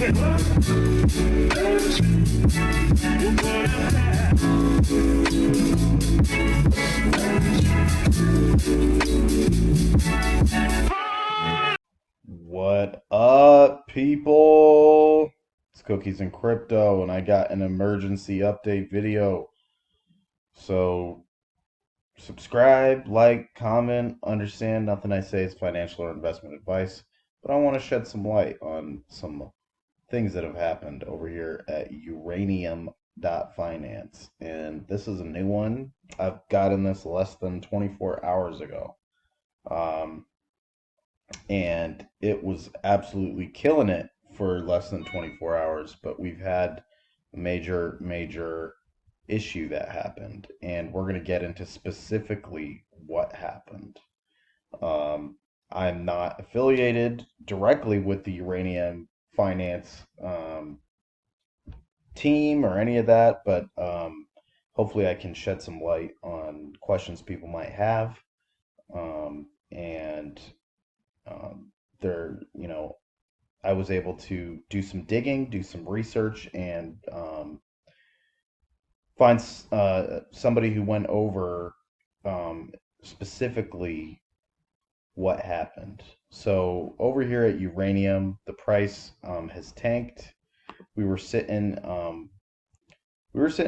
What up, people? It's Cookies and Crypto, and I got an emergency update video. So, subscribe, like, comment, understand. Nothing I say is financial or investment advice, but I want to shed some light on some things that have happened over here at Uranium Finance. And this is a new one. I've gotten this less than 24 hours ago. Um, and it was absolutely killing it for less than 24 hours. But we've had a major issue that happened, and we're going to get into specifically what happened. Um, I'm not affiliated directly with the Uranium Finance team or any of that, but hopefully I can shed some light on questions people might have. And they're, I was able to do some digging, do some research, and find somebody who went over specifically what happened. So over here at Uranium, the price has tanked. We were sitting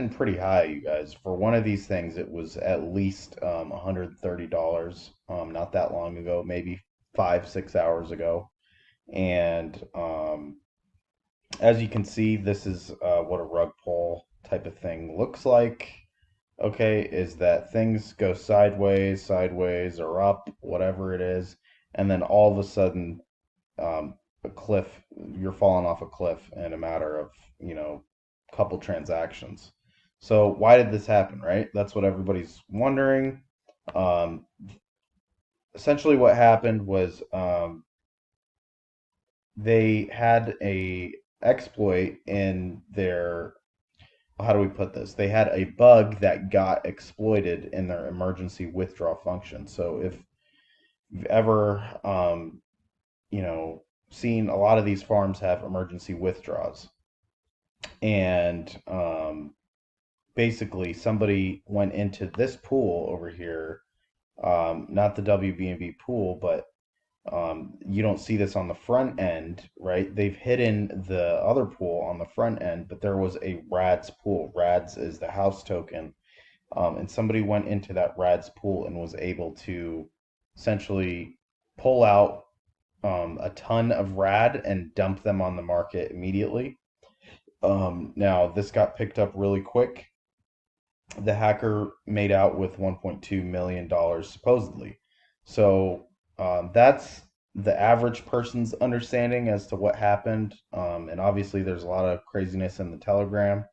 pretty high, you guys. For one of these things, it was at least $130 not that long ago, maybe 5, 6 hours ago. And as you can see, this is what a rug pull type of thing looks like. Okay, is that things go sideways, or up, whatever it is, and then all of a sudden, a cliff, you're falling off a cliff in a matter of, couple transactions. So why did this happen, right? That's what everybody's wondering. Um, Essentially, what happened was they had a exploit in their, how do we put this? They had a bug that got exploited in their emergency withdraw function. So if you've ever, seen a lot of these farms have emergency withdrawals, and basically somebody went into this pool over here, not the WBNB pool, but you don't see this on the front end, right? They've hidden the other pool on the front end, but there was a RADS pool. RADS is the house token. And somebody went into that RADS pool and was able to essentially pull out a ton of RAD and dump them on the market immediately. Now, this got picked up really quick. The hacker made out with $1.2 million supposedly. So that's the average person's understanding as to what happened. And obviously, there's a lot of craziness in the Telegram.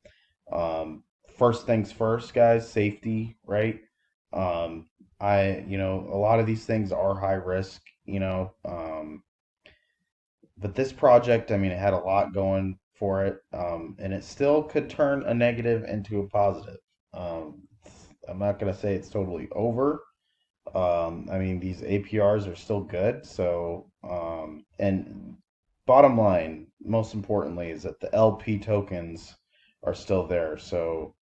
First things first, guys, safety, right? A lot of these things are high risk, but this project, I mean, it had a lot going for it, and it still could turn a negative into a positive. Um, I'm not going to say it's totally over. I mean, these APRs are still good. So, and bottom line, most importantly, is that the LP tokens are still there. So,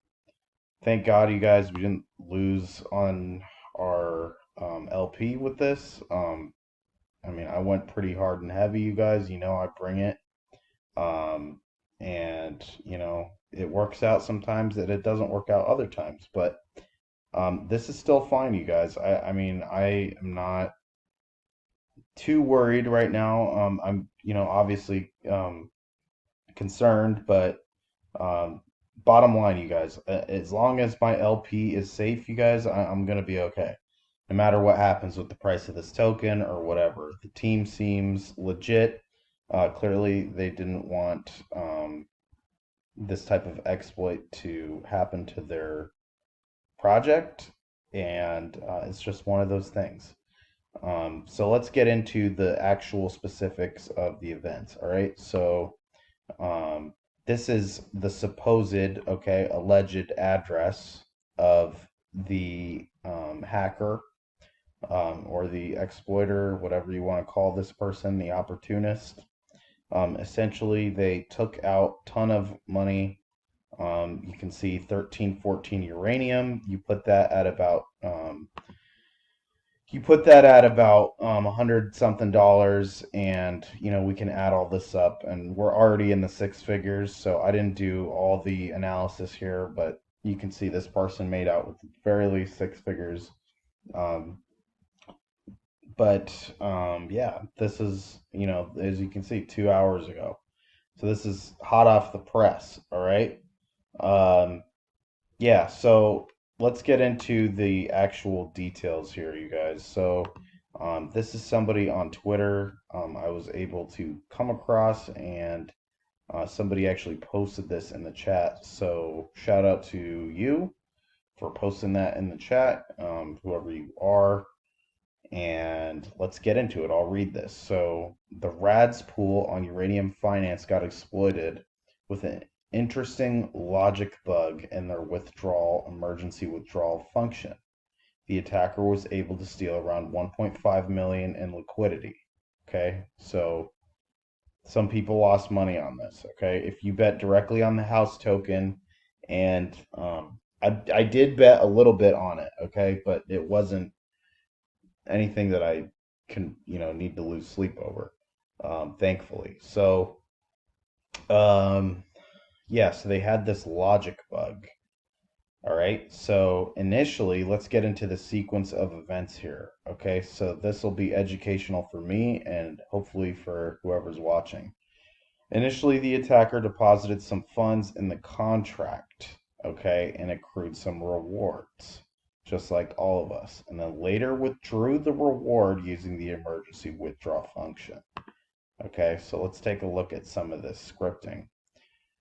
thank God, you guys, we didn't lose on our LP with this. I mean, I went pretty hard and heavy, you guys. I bring it. Um, and, it works out sometimes that it doesn't work out other times. But this is still fine, you guys. I mean, I am not too worried right now. I'm, obviously concerned, but um, bottom line, you guys, as long as my LP is safe, you guys, I'm gonna be okay. No matter what happens with the price of this token or whatever, the team seems legit. Clearly, they didn't want this type of exploit to happen to their project, and it's just one of those things. So let's get into the actual specifics of the event. All right. So um, this is the supposed, okay, alleged address of the hacker, or the exploiter, whatever you want to call this person, the opportunist. Essentially, they took out a ton of money. You can see 1314 uranium. You put that at about 100 something dollars, and we can add all this up, and we're already in the six figures. So I didn't do all the analysis here, but you can see this person made out with very least six figures. Um, but yeah, this is, as you can see, 2 hours ago. So this is hot off the press. All right. Um, yeah, so let's get into the actual details here, you guys. So, this is somebody on Twitter I was able to come across, and somebody actually posted this in the chat. So, shout out to you for posting that in the chat, whoever you are. And let's get into it. I'll read this. So, the RADS pool on uranium finance got exploited with an interesting logic bug in their emergency withdrawal function. The attacker was able to steal around 1.5 million in liquidity. Okay, so some people lost money on this. Okay, if you bet directly on the house token, and I did bet a little bit on it. Okay, but it wasn't anything that I can, need to lose sleep over, thankfully. So, um, yeah, so they had this logic bug. All right, so initially, let's get into the sequence of events here. Okay, so this will be educational for me and hopefully for whoever's watching. Initially, the attacker deposited some funds in the contract, okay, and accrued some rewards, just like all of us, and then later withdrew the reward using the emergency withdraw function. Okay, so let's take a look at some of this scripting.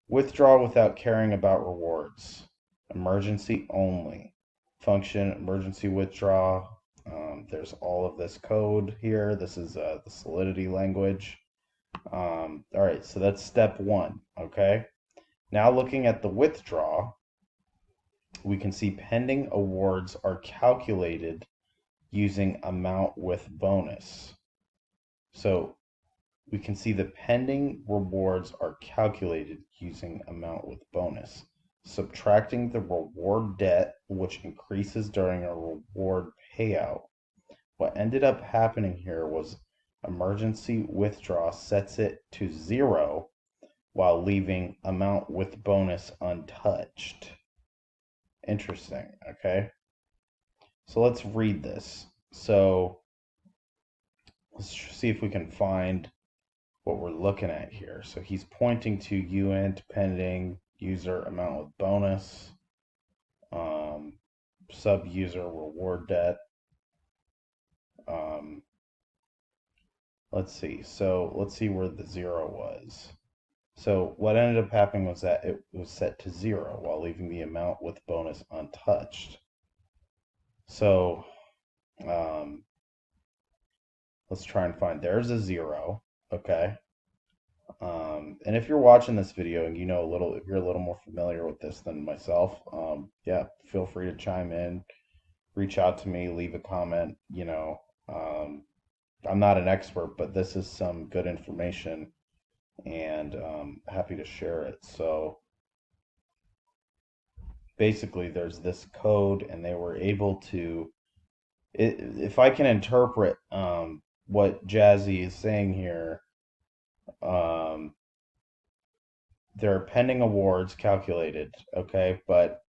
Withdraw without caring about rewards. Emergency only. Function emergency withdraw. There's all of this code here. This is the Solidity language. All right, so that's step one, okay? Now looking at the withdraw, we can see pending awards are calculated using amount with bonus. So we can see the pending rewards are calculated using amount with bonus, subtracting the reward debt, which increases during a reward payout. What ended up happening here was emergency withdraw sets it to 0 while leaving amount with bonus untouched. Interesting, okay? So let's read this. So let's see if we can find what we're looking at here. So he's pointing to UINT pending user amount with bonus, sub user reward debt. Um, let's see. So let's see where the 0 was. So what ended up happening was that it was set to 0 while leaving the amount with bonus untouched. So um, let's try and find, there's a 0. Okay. And if you're watching this video and if you're a little more familiar with this than myself, yeah, feel free to chime in, reach out to me, leave a comment. I'm not an expert, but this is some good information, and happy to share it. So basically, there's this code, and they were able to, if I can interpret what Jazzy is saying here, um, there are pending awards calculated, okay, but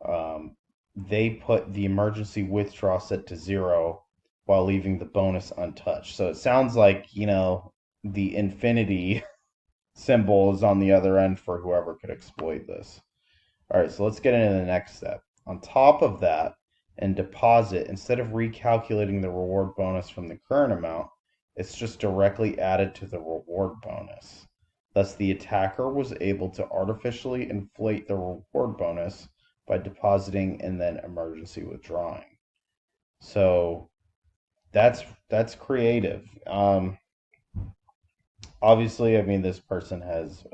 um, they put the emergency withdrawal set to 0 while leaving the bonus untouched. So it sounds like, the infinity symbol is on the other end for whoever could exploit this. All right, so let's get into the next step. On top of that, in deposit, instead of recalculating the reward bonus from the current amount, it's just directly added to the reward bonus. Thus, the attacker was able to artificially inflate the reward bonus by depositing and then emergency withdrawing. So that's creative. Obviously, I mean, this person has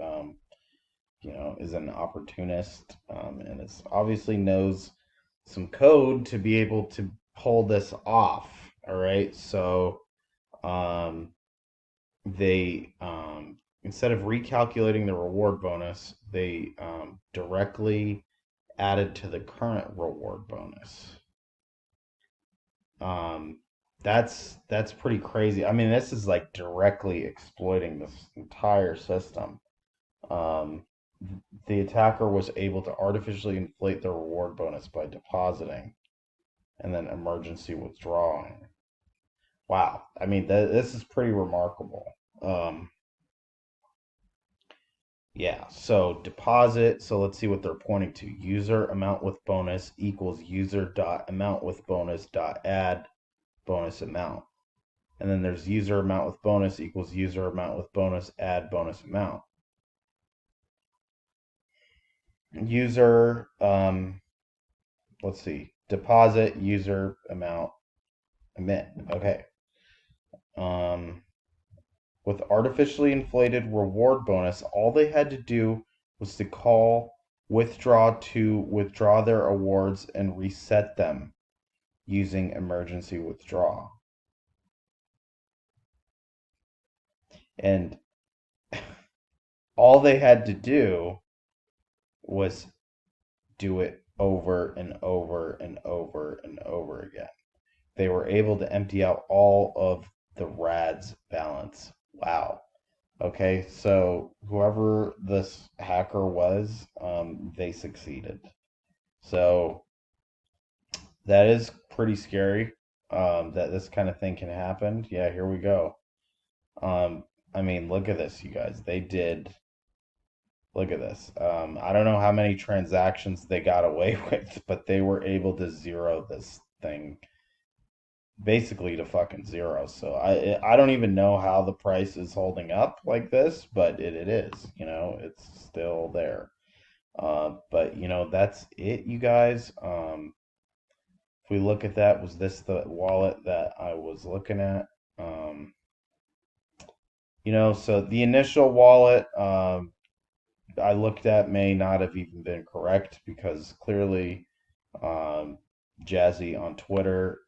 is an opportunist, and is obviously knows some code to be able to pull this off. All right, so they instead of recalculating the reward bonus, they directly added to the current reward bonus. Um, that's pretty crazy. I mean, this is like directly exploiting this entire system. Um, the attacker was able to artificially inflate the reward bonus by depositing and then emergency withdrawing. Wow. I mean, this is pretty remarkable. Um, yeah, so deposit. So let's see what they're pointing to. User amount with bonus equals user dot amount with bonus dot add bonus amount. And then there's user amount with bonus equals user amount with bonus add bonus amount. User, let's see, deposit user amount emit. Okay. Um, with artificially inflated reward bonus, all they had to do was to call withdraw to withdraw their awards and reset them using emergency withdraw. And all they had to do was do it over and over and over and over again. They were able to empty out all of the RADS balance. Wow. Okay, so whoever this hacker was, they succeeded. So that is pretty scary, that this kind of thing can happen. Yeah, here we go. I mean, look at this, you guys. They did. Look at this. I don't know how many transactions they got away with, but they were able to zero this thing basically to fucking zero. So I don't even know how the price is holding up like this, but it is. You know, it's still there. But you know, that's it, you guys. If we look at that, was this the wallet that I was looking at? Um, you know, so the initial wallet I looked at may not have even been correct because clearly um, Jazzy on Twitter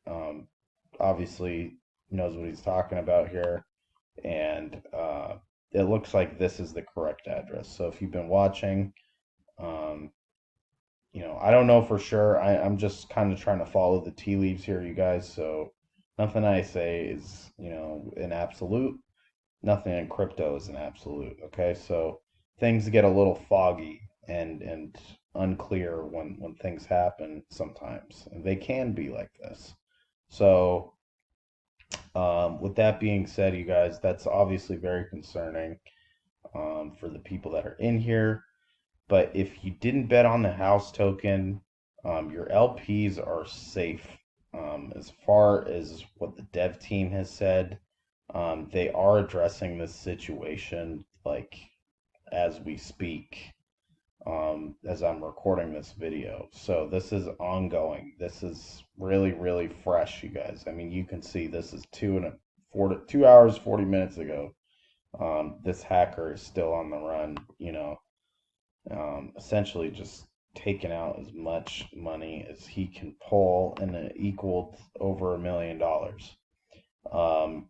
obviously knows what he's talking about here, and it looks like this is the correct address. So if you've been watching, um, you know, I don't know for sure. I'm just kind of trying to follow the tea leaves here, you guys. So nothing I say is, you know, an absolute. Nothing in crypto is an absolute. Okay, so things get a little foggy and unclear when things happen sometimes, and they can be like this. So with that being said, you guys, that's obviously very concerning for the people that are in here. But if you didn't bet on the house token, your LPs are safe. As far as what the dev team has said, they are addressing this situation like as we speak, as I'm recording this video. So this is ongoing. This is really, really fresh, you guys. I mean, you can see this is 2 hours, 40 minutes ago. This hacker is still on the run, you know, essentially just taking out as much money as he can pull, and it equaled over $1 million. Um,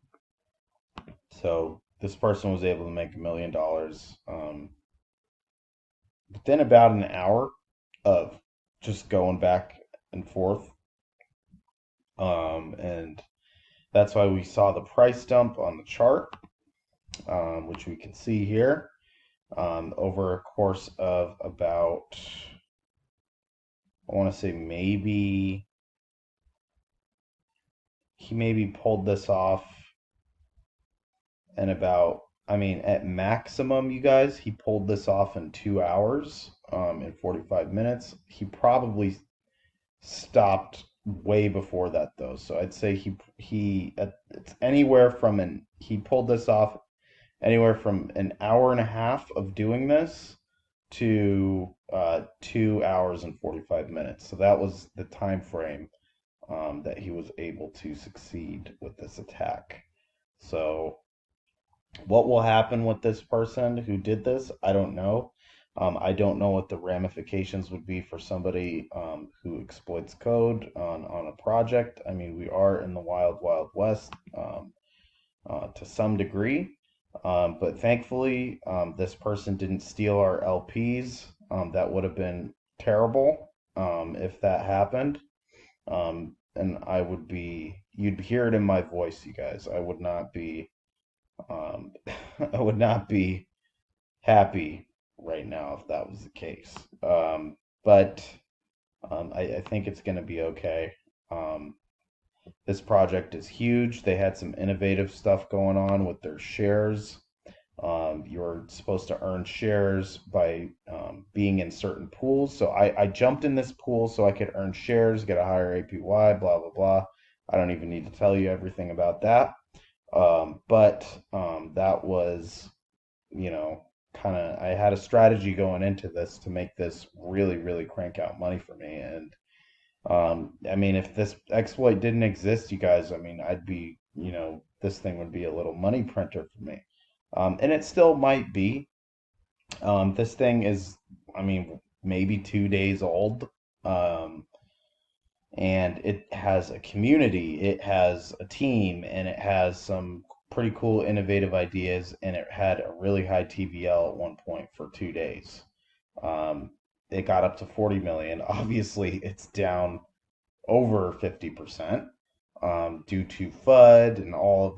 so this person was able to make $1 million within about an hour of just going back and forth. And that's why we saw the price dump on the chart, which we can see here, over a course of about, I want to say maybe, he maybe pulled this off in about, I mean, at maximum, you guys, he pulled this off in 2 hours, in 45 minutes. He probably stopped way before that though. So I'd say it's anywhere from he pulled this off anywhere from an hour and a half of doing this to 2 hours and 45 minutes. So that was the time frame that he was able to succeed with this attack. So what will happen with this person who did this? I don't know. I don't know what the ramifications would be for somebody who exploits code on a project. I mean, we are in the wild, wild west to some degree. But thankfully, this person didn't steal our LPs. That would have been terrible if that happened. And you'd hear it in my voice, you guys. I would not be, um, I would not be happy right now if that was the case. But I think it's going to be okay. Um, this project is huge. They had some innovative stuff going on with their shares. You're supposed to earn shares by being in certain pools. So I jumped in this pool so I could earn shares, get a higher APY, blah, blah, blah. I don't even need to tell you everything about that. But that was, you know, I had a strategy going into this to make this really, really crank out money for me. And I mean, if this exploit didn't exist, you guys, I mean, this thing would be a little money printer for me. And it still might be. This thing is, I mean, maybe 2 days old. Um, and it has a community, it has a team, and it has some pretty cool, innovative ideas. And it had a really high TVL at one point for 2 days. Um, it got up to 40 million. Obviously, it's down over 50% due to FUD and all of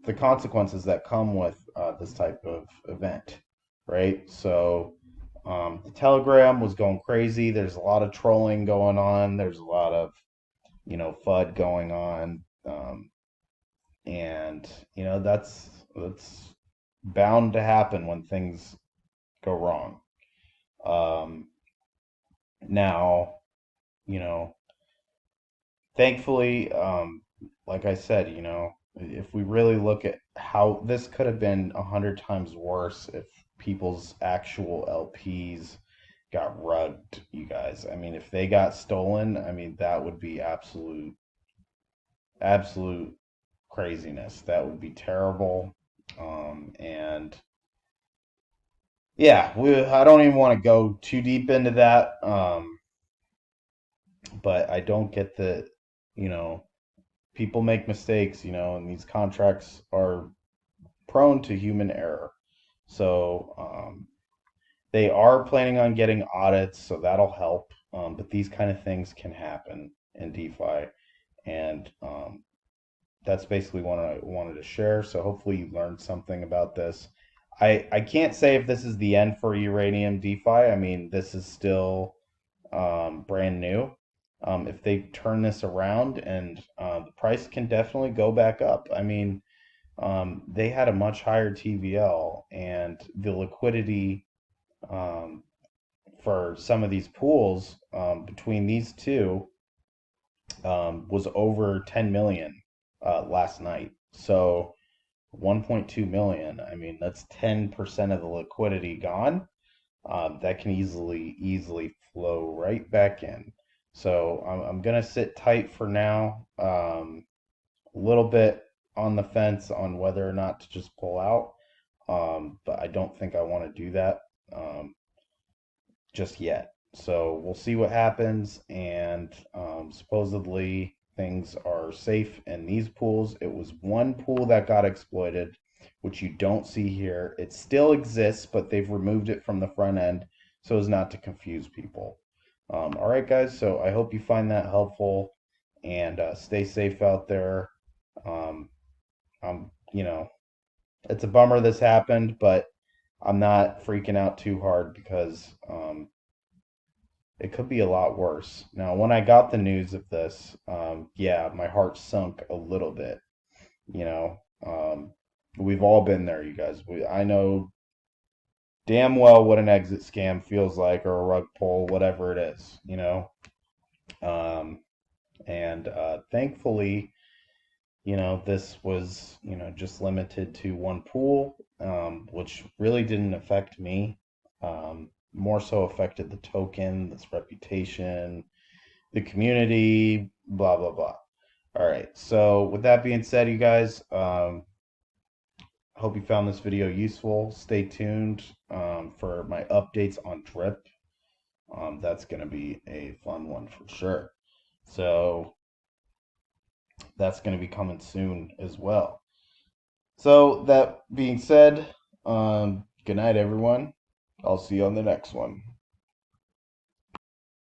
the consequences that come with this type of event, right? So the Telegram was going crazy. There's a lot of trolling going on. There's a lot of FUD going on, and that's bound to happen when things go wrong. Um, now, you know, thankfully, like I said, if we really look at how this could have been 100 times worse if people's actual LPs got rugged, you guys. I mean, if they got stolen, I mean, that would be absolute, absolute craziness. That would be terrible. And yeah, I don't even want to go too deep into that. But I don't get you know, people make mistakes, and these contracts are prone to human error. So they are planning on getting audits, so that'll help. But these kind of things can happen in DeFi, and that's basically what I wanted to share. So hopefully you learned something about this. I can't say if this is the end for Uranium DeFi. I mean, this is still brand new. If they turn this around, and the price can definitely go back up. I mean, they had a much higher TVL, and the liquidity um, for some of these pools between these two was over 10 million last night. So 1.2 million. I mean, that's 10% of the liquidity gone. That can easily flow right back in. So I'm gonna sit tight for now. A little bit on the fence on whether or not to just pull out. But I don't think I want to do that just yet. So we'll see what happens. And supposedly things are safe in these pools. It was one pool that got exploited, which you don't see here. It still exists, but they've removed it from the front end so as not to confuse people. All right, guys. So I hope you find that helpful, and stay safe out there. Um, I'm, it's a bummer this happened, but I'm not freaking out too hard because it could be a lot worse. Now, when I got the news of this, yeah, my heart sunk a little bit. You know, um, we've all been there, you guys. I know damn well what an exit scam feels like, or a rug pull, whatever it is. Um, and thankfully, this was, just limited to one pool, which really didn't affect me. More so affected the token, its reputation, the community, blah, blah, blah. All right. So with that being said, you guys, hope you found this video useful. Stay tuned for my updates on Drip. That's going to be a fun one for sure. So that's going to be coming soon as well. So that being said, good night, everyone. I'll see you on the next one.